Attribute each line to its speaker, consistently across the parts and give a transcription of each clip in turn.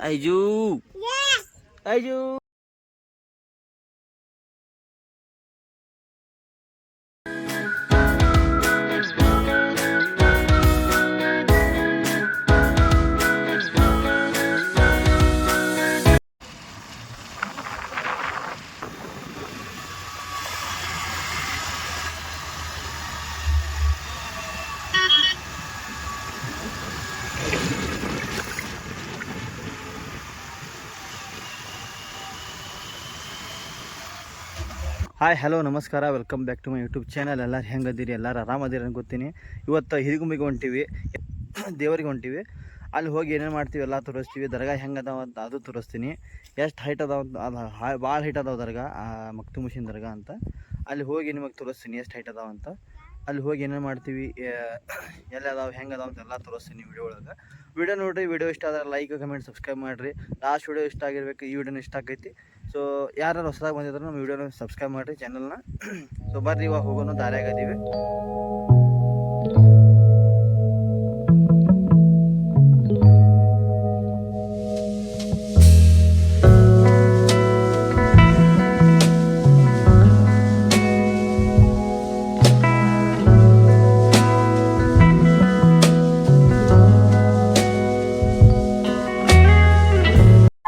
Speaker 1: ಐಜು ಐಜು hi hello ನಮಸ್ಕಾರ, welcome back to my YouTube channel. ಎಲ್ಲರೂ ಹೆಂಗದಿರಿ? ಎಲ್ಲರೂ ಆರಾಮದಿರಿ ಅನ್ಕೋತೀನಿ. ಇವತ್ತು ಹಿರಿಗುಂಬಿಗೆ ಹೊಂಟೀವಿ, ದೇವರಿಗೆ ಹೊಂಟೀವಿ. ಅಲ್ಲಿ ಹೋಗಿ ಏನೇನು ಮಾಡ್ತೀವಿ ಎಲ್ಲ ತೋರಿಸ್ತೀವಿ. ದರ್ಗಾ ಹೆಂಗೆ ಅದಾವ ಅಂತ ಅದು ತೋರಿಸ್ತೀನಿ. ಎಷ್ಟು ಹೈಟ್ ಅದಾವ ಅಂತ, ಅದು ಭಾಳ ಹೈಟ್ ಅದಾವ ದರ್ಗಾ, ಮಕ್ತುಮುಷಿನ್ ದರ್ಗಾ ಅಂತ. ಅಲ್ಲಿ ಹೋಗಿ ನಿಮಗೆ ತೋರಿಸ್ತೀನಿ ಎಷ್ಟು ಹೈಟ್ ಅದಾವ ಅಂತ. ಅಲ್ಲಿ ಹೋಗಿ ಏನೇನು ಮಾಡ್ತೀವಿ, ಎಲ್ಲಿ ಅದಾವೆ, ಹೆಂಗೆ ಅದಾವ ಅಂತೆಲ್ಲ ತೋರಿಸ್ತೀನಿ ವಿಡಿಯೋ ಒಳಗೆ. ವಿಡಿಯೋ ನೋಡಿರಿ, ವಿಡಿಯೋ ಇಷ್ಟ ಆದರೆ ಲೈಕ್ ಕಮೆಂಟ್ ಸಬ್ಸ್ಕ್ರೈಬ್ ಮಾಡಿರಿ. ಲಾಸ್ಟ್ ವಿಡಿಯೋ ಇಷ್ಟ ಆಗಿರ್ಬೇಕು, ಈ ವಿಡಿಯೋನ ಇಷ್ಟ ಆಗೈತಿ. ಸೊ ಯಾರು ಹೊಸದಾಗಿ ಬಂದಿದ್ರು ನಮ್ಮ ವಿಡಿಯೋನ ಸಬ್ಸ್ಕ್ರೈಬ್ ಮಾಡಿರಿ ಚಾನಲ್ನ. ಸೊ ಬರ್ರಿ, ಇವಾಗ ಹೋಗೋಣ, ದಾರಿಯಾಗದೀವಿ.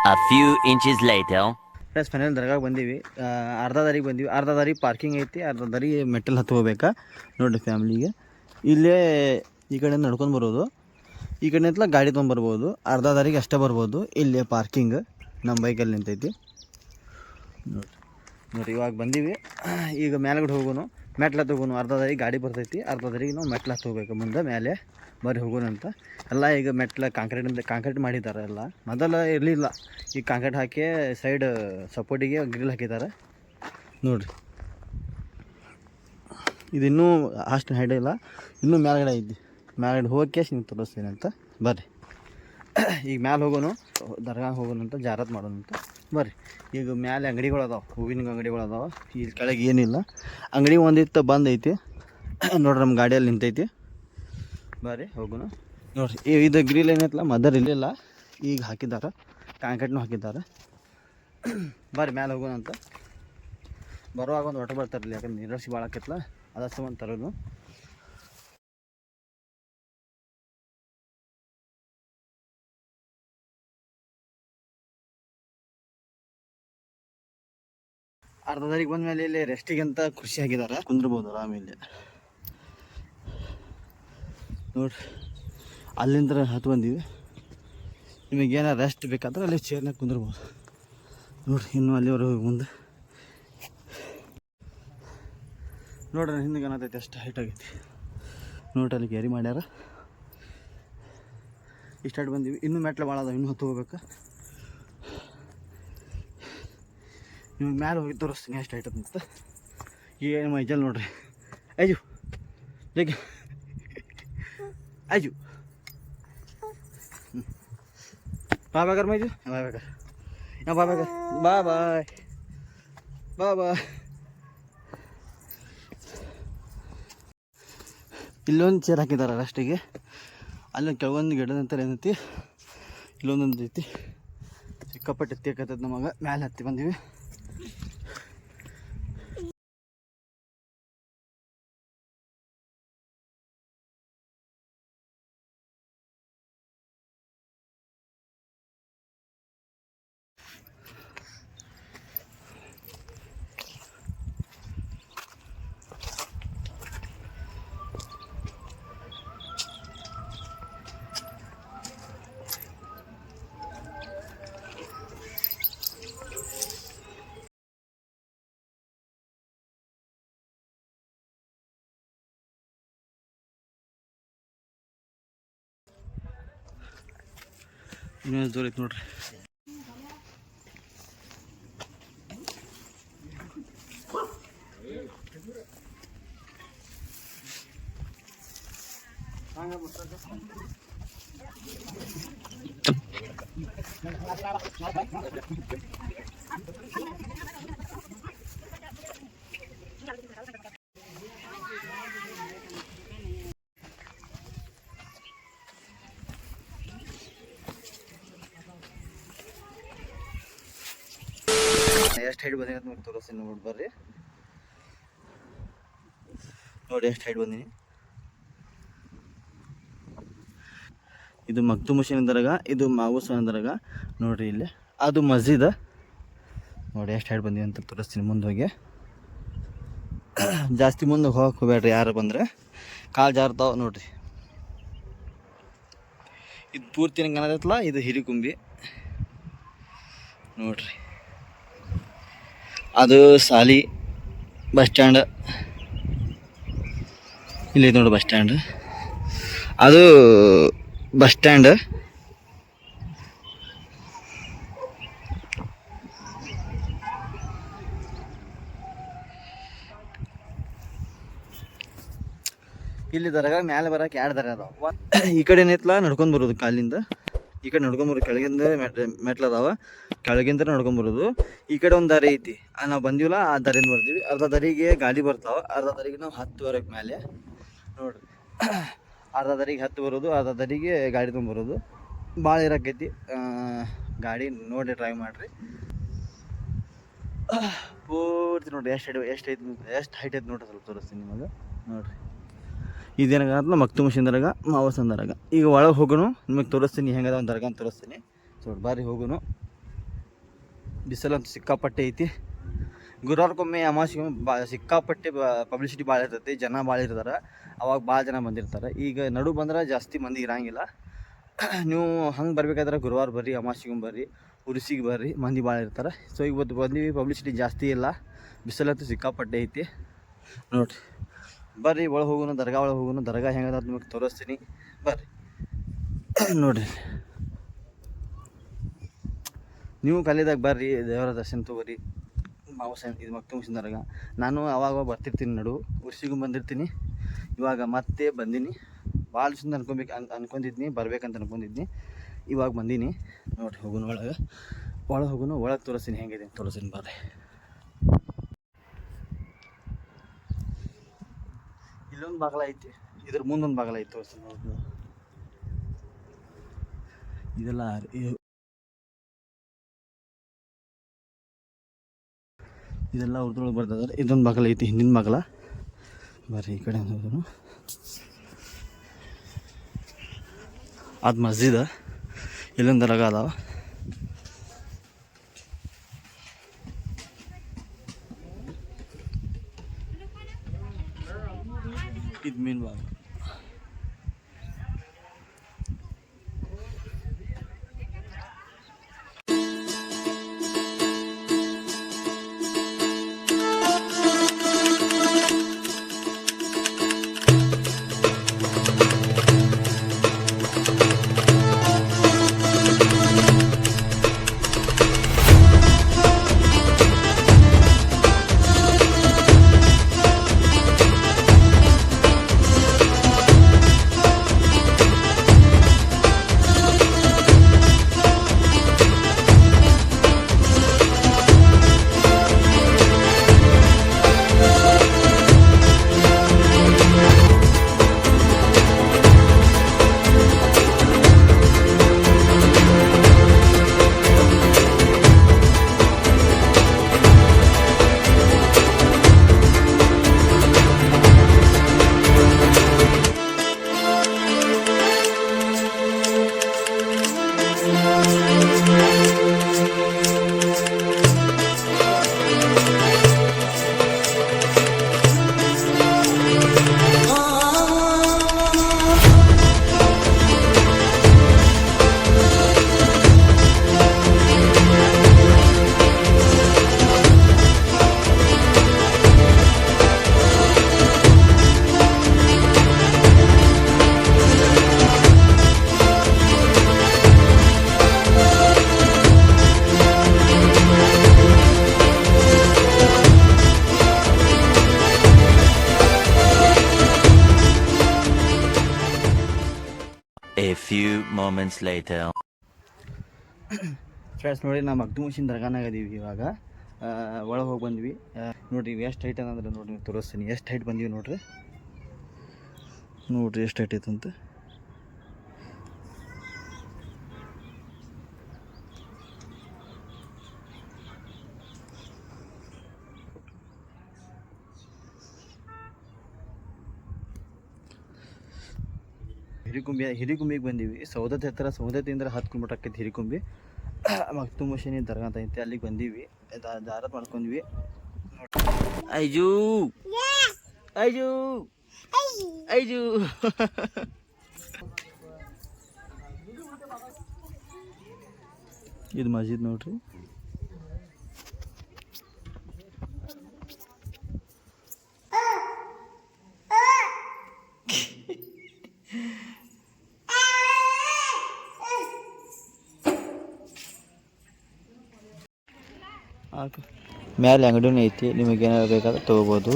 Speaker 2: A few inches later.
Speaker 1: Plus final ದರ್ಗಾಗೆ ಬಂದೀವಿ. ಅರ್ಧ ದಾರಿಗೆ ಬಂದೀವಿ. ಅರ್ಧ ದಾರಿ ಪಾರ್ಕಿಂಗ್ ಐತಿ, ಅರ್ಧ ದಾರಿ ಮೆಟ್ಟಲ್ ಹತ್ತು ಹೋಗ್ಬೇಕಾ ನೋಡಿರಿ. ಫ್ಯಾಮ್ಲಿಗೆ ಇಲ್ಲೇ ಈ ಕಡೆ ನಡ್ಕೊಂಡು ಬರೋದು, ಈ ಕಡೆ ನಿಂತಲ ಗಾಡಿ ತೊಗೊಂಬರ್ಬೋದು. ಅರ್ಧ ದಾರಿಗೆ ಅಷ್ಟೇ ಬರ್ಬೋದು. ಇಲ್ಲೇ ಪಾರ್ಕಿಂಗ್ ನಮ್ಮ ಬೈಕಲ್ಲಿ ನಿಂತೈತಿ ನೋಡಿರಿ. ಇವಾಗ ಬಂದೀವಿ. ಈಗ ಮೇಲ್ಗಡೆ ಹೋಗೋನು, ಮೆಟ್ಲು ಹತ್ತು ಹೋಗೋನು. ಅರ್ಧ ದಾರಿಗೆ ಗಾಡಿ ಬರ್ತೈತಿ, ಅರ್ಧ ದಾರಿಗೆ ನಾವು ಮೆಟ್ಲು ಹತ್ತು ಹೋಗ್ಬೇಕು ಮುಂದೆ ಮೇಲೆ. ಬರೀ ಹೋಗೋಣ ಅಂತ. ಎಲ್ಲ ಈಗ ಮೆಟ್ಲು ಕಾಂಕ್ರೀಟ್ ಮಾಡಿದ್ದಾರೆ. ಎಲ್ಲ ಮೊದಲು ಇರಲಿಲ್ಲ, ಈಗ ಕಾಂಕ್ರೀಟ್ ಹಾಕಿ ಸೈಡ್ ಸಪೋರ್ಟಿಗೆ ಗ್ರಿಲ್ ಹಾಕಿದ್ದಾರೆ ನೋಡಿರಿ. ಇದು ಇನ್ನೂ ಅಷ್ಟು ಹೈಡ್ ಇಲ್ಲ, ಇನ್ನೂ ಮೇಲ್ಗಡೆ ಐತಿ. ಮೇಲ್ಗಡೆ ಹೋಗಿ ನಿಮ್ಗೆ ತೋರಿಸ್ತೀನಿ ಅಂತ. ಬರ್ರಿ ಈಗ ಮ್ಯಾಲೆ ಹೋಗೋನು, ದರ್ಗಾ ಹೋಗೋಣ ಅಂತ, ಜಾರತ್ ಮಾಡೋಣ ಅಂತ. ಬರ್ರಿ. ಈಗ ಮ್ಯಾಲೆ ಅಂಗಡಿಗಳು ಅದಾವೆ, ಹೂವಿನ ಅಂಗಡಿಗಳು ಅದಾವೆ. ಇಲ್ಲಿ ಕೆಳಗೆ ಏನಿಲ್ಲ, ಅಂಗಡಿ ಒಂದಿತ್ತು ಬಂದೈತಿ ನೋಡ್ರಿ. ನಮ್ಮ ಗಾಡಿಯಲ್ಲಿ ನಿಂತೈತಿ. ಬರ್ರಿ ಹೋಗೋಣ ನೋಡಿರಿ. ಇದು ಗ್ರಿಲ್ ಏನೈತಲ್ಲ ಮದರ್ ಇರಲಿಲ್ಲ, ಈಗ ಹಾಕಿದ್ದಾರೆ, ಕಾಂಕ್ರೀಟ್ನೂ ಹಾಕಿದ್ದಾರೆ. ಬರ್ರಿ ಮ್ಯಾಲೆ ಹೋಗೋಣ ಅಂತ. ಬರುವಾಗ ಒಂದು ಒಟ್ಟು ಬರ್ತಾರಲ್ಲ, ಯಾಕಂದ್ರೆ ನೀರಸಿ ಭಾಳ ಆಕೈತಲ್ಲ, ಅದಷ್ಟು ಒಂದು ತರೋದು. ಅರ್ಧ ದಾರಿಗೆ ಬಂದ ಮೇಲೆ ಇಲ್ಲಿ ರೆಸ್ಟಿಗೆ ಅಂತ ಖುಷಿ ಆಗಿದ್ದಾರೆ, ಕುಂದ್ರಬೋದು ಆರಾಮೇಲೆ ನೋಡ್ರಿ. ಅಲ್ಲಿಂದ ಹತ್ತು ಬಂದೀವಿ. ನಿಮಗೇನಾರು ರೆಸ್ಟ್ ಬೇಕಾದ್ರೆ ಅಲ್ಲಿ ಚೇರ್ನಾಗ ಕುಂದ್ರಬೋದು ನೋಡ್ರಿ. ಇನ್ನೂ ಅಲ್ಲಿವರೆಗೆ ಹೋಗಿ ಮುಂದೆ ನೋಡ್ರಿ. ಹಿಂದೆ ಕಾಣತೈತಿ, ಅಷ್ಟು ಹೈಟ್ ಆಗೈತಿ ನೋಡ್ರಿ. ಅಲ್ಲಿ ಕ್ಯಾರಿ ಮಾಡ್ಯಾರ. ಇಷ್ಟಾಗಿ ಬಂದೀವಿ. ಇನ್ನೂ ಮೆಟ್ಲು ಭಾಳ ಅದಾವೆ, ಇನ್ನೂ ಹತ್ತು ಹೋಗ್ಬೇಕು. ನಿಮ್ಗೆ ಮ್ಯಾಲೆ ಹೋಗಿ ತೋರಿಸ್ತೀನಿ ಎಷ್ಟು ಹೈಟ್ ಅಂತ. ಏನು ಮೈಜಲ್ ನೋಡ್ರಿ. ಐಜು ಜಗ್ಗಿ ಐಜು ಬಾ ಬೇಕಾರೆ ಮೈಜು, ಬಾ ಬೇಕಾರೆ ಬಾ ಬೇಕಾರೆ ಬಾ ಬಾಯ್ ಬಾ ಬಾಯ್. ಇಲ್ಲೊಂದು ಚೇರ್ ಹಾಕಿದ್ದಾರೆ ರೆಸ್ಟಿಗೆ. ಅಲ್ಲೊಂದು ಕೆಳಗೊಂದು ಗಿಡದಂತಾರೆ ಏನೈತಿ, ಇಲ್ಲೊಂದೊಂದು ಐತಿ. ಸಿಕ್ಕಾಪಟ್ಟೆ ಎತ್ತಿಕತ್ತದ ನಮಗೆ. ಮ್ಯಾಲೆ ಹತ್ತಿ ಬಂದೀವಿ. ಇನ್ನೊಂದು ಜೋರ್ ಐತಿ ನೋಡ್ರಿ. ಎಷ್ಟು ಹೈಟ್ ಬಂದಿನಿ ಅಂತ ತೋರಿಸ್ತೀನಿ ನೋಡಿ ಬರ್ರಿ. ನೋಡಿ ಎಷ್ಟು ಹೈಟ್ ಬಂದೀನಿ. ಇದು ಮಕ್ತುಮ್ ಹುಸೇನ್ ದರ್ಗಾ, ಇದು ಮಾವುಸಾನ್ ದರ್ಗಾ ನೋಡಿರಿ. ಇಲ್ಲಿ ಅದು ಮಸ್ಜಿದ್. ನೋಡಿ ಎಷ್ಟು ಹೈಟ್ ಬಂದೀನಿ ಅಂತ ತೋರಿಸ್ತೀನಿ ಮುಂದೆ ಹೋಗಿ. ಜಾಸ್ತಿ ಮುಂದೆ ಹೋಗಕ್ಕೆ ಹೋಗ್ಬೇಡ್ರಿ, ಯಾರು ಬಂದರೆ ಕಾಲು ಜಾರ್ತಾವ ನೋಡಿರಿ. ಇದು ಪೂರ್ತಿ ನಂಗೆ ಕಾಣತೈತಲ್ಲ, ಇದು ಹಿರಿಕುಂಬಿ ನೋಡ್ರಿ. ಅದು ಸಾಲಿ ಬಸ್ ಸ್ಟ್ಯಾಂಡ್, ಇಲ್ಲಿ ನೋಡಿ ಬಸ್ ಸ್ಟ್ಯಾಂಡ್, ಅದು ಬಸ್ ಸ್ಟ್ಯಾಂಡ್. ಇಲ್ಲಿ ದರ್ಗಾ ಮ್ಯಾಲೆ ಬರೋಕೆ 2 ದರ ಅದಾವ. ಈ ಕಡೆ ಏನೈತಲ್ಲ ನಡ್ಕೊಂಡು ಬರೋದು ಕಾಲಿಂದ, ಈ ಕಡೆ ನಡ್ಕೊಂಡು ಬರೋದು. ಕೆಳಗಿಂದ ಮೆಟ್ಲದಾವ, ಕೆಳಗಿಂದ ನಡ್ಕೊಂಡು ಬರೋದು. ಈ ಕಡೆ ಒಂದು ದಾರಿ ಐತಿ, ನಾವು ಬಂದೀವಲ್ಲ ಆ ದಾರಿಯಿಂದ ಬರ್ತೀವಿ. ಅರ್ಧ ದಾರಿಗೆ ಗಾಡಿ ಬರ್ತಾವೆ, ಅರ್ಧ ದಾರಿಗೆ ನಾವು ಹತ್ತು ಬರೋಕೆ ಮೇಲೆ ನೋಡ್ರಿ. ಅರ್ಧ ದಾರಿಗೆ ಹತ್ತು ಬರೋದು, ಅರ್ಧ ದಾರಿಗೆ ಗಾಡಿ ತೊಗೊಂಬರೋದು. ಭಾಳ ಇರಕ್ಕೈತಿ ಗಾಡಿ, ನೋಡಿ ಡ್ರೈವ್ ಮಾಡಿರಿ. ಪೂರ್ತಿ ನೋಡಿರಿ ಎಷ್ಟು ಹೈಟ್ ಐತಿ ನೋಡ್ರಿ. ಸ್ವಲ್ಪ ತೋರಿಸ್ತೀನಿ ನಿಮಗೆ ನೋಡಿರಿ. ಇದೇನಾಗಲ್ಲ ಮಕ್ತುಮ್ ಹುಸೇನ್ ದರ್ಗಾ, ಮಾವುಸಾನ್ ದರ್ಗಾ. ಈಗ ಒಳಗೆ ಹೋಗೋನು, ನಿಮಗೆ ತೋರಿಸ್ತೀನಿ ಹೆಂಗದ ಒಂದು ದರ್ಗಾ ಅಂತ ತೋರಿಸ್ತೀನಿ. ಸೊ ಬಾರಿ ಹೋಗೋನು. ಬಿಸಿಲಂತೂ ಸಿಕ್ಕಾಪಟ್ಟೆ ಐತಿ. ಗುರುವಾರಕ್ಕೊಮ್ಮೆ ಅಮಾವಾಸ್ಯೆಗೊಮ್ಮೆ ಸಿಕ್ಕಾಪಟ್ಟೆ ಪಬ್ಲಿಸಿಟಿ ಭಾಳ ಇರ್ತೈತಿ, ಜನ ಭಾಳ ಇರ್ತಾರೆ. ಅವಾಗ ಭಾಳ ಜನ ಬಂದಿರ್ತಾರೆ. ಈಗ ನಡು ಬಂದ್ರೆ ಜಾಸ್ತಿ ಮಂದಿ ಇರೋಂಗಿಲ್ಲ. ನೀವು ಹಂಗೆ ಬರ್ಬೇಕಾದ್ರೆ ಗುರುವಾರ ಬರ್ರಿ, ಅಮಾವಾಸ್ಯೆಗೊಮ್ಮೆ ಬರ್ರಿ, ಉರುಸಿಗೆ ಬರ್ರಿ, ಮಂದಿ ಭಾಳ ಇರ್ತಾರೆ. ಸೊ ಇವತ್ತು ಬಂದೀವಿ, ಪಬ್ಲಿಸಿಟಿ ಜಾಸ್ತಿ ಇಲ್ಲ, ಬಿಸಿಲಂತೂ ಸಿಕ್ಕಾಪಟ್ಟೆ ಐತಿ ನೋಡಿರಿ. ಬರ್ರಿ ಒಳಗೆ ಹೋಗೋನು, ದರ್ಗಾ ಒಳಗೆ ಹೋಗೋನು. ದರ್ಗಾ ಹೆಂಗದ ನಿಮಗೆ ತೋರಿಸ್ತೀನಿ ಬರ್ರಿ ನೋಡಿರಿ. ನೀವು ಕಲಿದಾಗ ಬರ್ರಿ, ದೇವರ ದರ್ಶನ ತೊಗೊರಿ. ಮಾವುಸಾನ್, ಇದು ಮಕ್ತುಮ್ ಹುಸೇನ್ ದರ್ಗಾ. ನಾನು ಅವಾಗ ಬರ್ತಿರ್ತೀನಿ, ನಡು ಉರ್ಸಿಗೂ ಬಂದಿರ್ತೀನಿ. ಇವಾಗ ಮತ್ತೆ ಬಂದೀನಿ. ಭಾಳ ದಿವಸ ಅನ್ಕೊಂಡಿದ್ನಿ ಬರ್ಬೇಕಂತ ಅನ್ಕೊಂಡಿದ್ನಿ. ಇವಾಗ ಬಂದೀನಿ ನೋಡಿರಿ. ಹೋಗೋನು ಒಳಗೆ ಹೋಗೋನು, ಒಳಗೆ ತೋರಿಸ್ತೀನಿ ಹೆಂಗಿದೆ ತೋರಿಸ್ತೀನಿ ಬರ್ರಿ. ಇಲ್ಲೊಂದು ಬಾಗಲ ಐತಿ, ಇದ್ರ ಮುಂದೊಂದು ಬಾಗಲ ಐತಿ ತೋರಿಸ್ತೀನಿ ನೋಡಿ. ಇದೆಲ್ಲ ಉರ್ದೊಳಗೆ ಬರ್ತದೆ. ಇದೊಂದು ಬಾಗಲ ಐತಿ, ಹಿಂದಿನ ಬಾಗಲ. ಬರ್ರಿ ಈ ಕಡೆ ಹೋಗೋನು. ಅದು ಮಸ್ಜಿದ್, ಇಲ್ಲೊಂದು ದರ್ಗಾ ಅದಾವ. ಇದು ಮೇನ್ ಬಾಗಿಲು.
Speaker 2: A few moments later.
Speaker 1: Friends ನೋಡಿ, ನಾವು ಮಕ್ತುಮ್ ಹುಸೇನ್ ದರ್ಗಾನಾಗ ಇದೀವಿ. ಇವಾಗ ಒಳಗೆ ಹೋಗಿ ಬಂದ್ವಿ ನೋಡಿರಿ. ಎಷ್ಟು ಹೈಟ್ ಅಂದ್ರೆ ನೋಡಿ, ನೀವು ತೋರಿಸ್ತೀನಿ ಎಷ್ಟು ಹೈಟ್ ಬಂದೀವಿ ನೋಡಿರಿ. ಎಷ್ಟು ಹೈಟ್ ಐತಂತ. ಹಿರಿಗುಂಬಿಗೆ ಬಂದೀವಿ. ಸೌದತ್ತಿ ಹತ್ತಿರ, ಸೌದತ್ತಿಯಿಂದ 10 ಕಿಲೋಮೀಟರ್ ಆಕೈತಿ ಹಿರಿಗುಂಬಿ. ಮಕ್ತುಮ್ ಮಷೀನಿ ದರ್ಗಾ ಅಂತ ಐತಿ, ಅಲ್ಲಿಗೆ ಬಂದೀವಿ. ದಾರತ್ ಮಾಡ್ಕೊಂಡ್ವಿ. ಐಜು ಐಜು ಐಜು ಇದು ಮಸ್ಜಿದ್ ನೋಡ್ರಿ. ಮೇಲೆ ಅಂಗಡಿನೂ ಐತಿ, ನಿಮಗೆ ಏನಾದ್ರು ಬೇಕಾದ್ರೆ ತೊಗೋಬೋದು.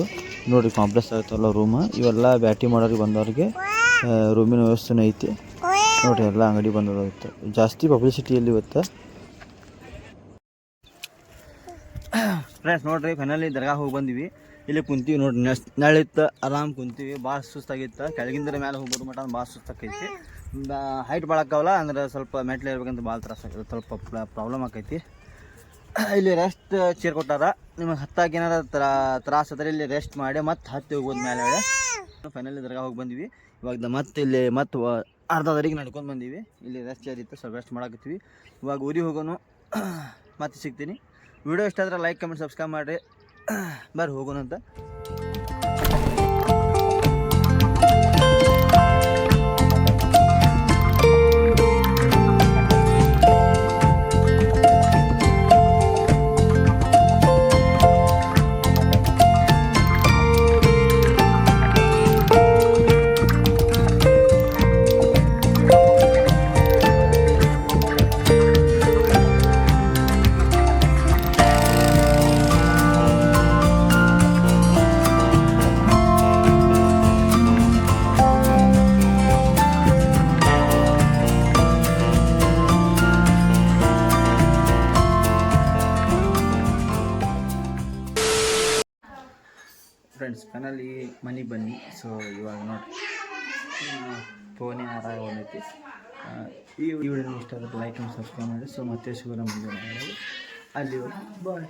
Speaker 1: ನೋಡಿರಿ ಕಾಂಪ್ಲೆಕ್ಸ್ ಆಗುತ್ತಲ್ಲ ರೂಮ್, ಇವೆಲ್ಲ ಬ್ಯಾಟಿ ಮಾಡೋರಿಗೆ ಬಂದವ್ರಿಗೆ ರೂಮಿನ ವ್ಯವಸ್ಥೆನೂ ಐತಿ. ನೋಡಿರಿ ಎಲ್ಲ ಅಂಗಡಿ ಬಂದದಾಗುತ್ತೆ. ಜಾಸ್ತಿ ಪಬ್ಲಿಸಿಟಿಯಲ್ಲಿ ಇವತ್ತು. ಫ್ರೆಂಡ್ಸ್ ನೋಡಿರಿ, ಫೈನಲಿ ದರ್ಗಾ ಹೋಗಿ ಬಂದಿವಿ. ಇಲ್ಲಿ ಕುಂತೀವಿ ನೋಡಿರಿ, ನಳಿತ್ತು ಆರಾಮ್ ಕುಂತೀವಿ. ಭಾಳ ಸುಸ್ತಾಗಿತ್ತು, ಕೆಳಗಿಂದ ಮೇಲೆ ಹೋಗ್ಬೋದು ಮಟ ಭಾಳ ಸುಸ್ತಾಕೈತಿ. ಹೈಟ್ ಭಾಳ ಆಕ್ಕವಲ್ಲ, ಅಂದ್ರೆ ಸ್ವಲ್ಪ ಮೆಟ್ಲು ಇರ್ಬೇಕಂತ ಭಾಳ ತ್ರಾಸ ಆಕೈತಿ, ಸ್ವಲ್ಪ ಪ್ರಾಬ್ಲಮ್ ಆಕೈತಿ. ಇಲ್ಲಿ ರೆಸ್ಟ್ ಚೇರ್ ಕೊಟ್ಟಾರ. ನಿಮಗೆ ಹತ್ತಾಗಿ ಏನಾರ ತ್ರಾಸ ಆದರೆ ಇಲ್ಲಿ ರೆಸ್ಟ್ ಮಾಡಿ ಮತ್ತೆ ಹತ್ತಿ ಹೋಗ್ಬೋದು ಮೇಲೆ. ಫೈನಲಿ ದರ್ಗಾ ಹೋಗಿ ಬಂದಿವಿ. ಇವಾಗ ಮತ್ತೆ ಇಲ್ಲಿ ಅರ್ಧ ದರಿಗೆ ನಡ್ಕೊಂಡು ಬಂದೀವಿ. ಇಲ್ಲಿ ರೆಸ್ಟ್ ಚೇರ್ ಇತ್ತು, ಸ್ವಲ್ಪ ರೆಸ್ಟ್ ಮಾಡಾಕತ್ತೀವಿ. ಇವಾಗ ಊರಿಗೆ ಹೋಗೋನು, ಮತ್ತೆ ಸಿಗ್ತೀನಿ. ವಿಡಿಯೋ ಇಷ್ಟ ಆದರೆ ಲೈಕ್, ಕಮೆಂಟ್, ಸಬ್ಸ್ಕ್ರೈಬ್ ಮಾಡಿರಿ. ಬರ್ರಿ ಹೋಗೋಣ ಅಂತ. ಫ್ರೆಂಡ್ಸ್ ಫೈನಲಿ ಮನೆಗೆ ಬನ್ನಿ. ಸೊ ಇವಾಗ ನೋಡಿ ಫೋನೇ ಆರಾಗೈತಿ. ಈ ವಿಡಿಯೋ ಇಷ್ಟ ಆಗುತ್ತೆ ಲೈಕ್ ಆ್ಯಂಡ್ ಸಬ್ಸ್ಕ್ರೈಬ್ ಮಾಡಿ. ಸೊ ಮತ್ತೆ ಸಿಗೋಣ ಮುಂದೆ ಅಲ್ಲಿ ಬಾಯ್.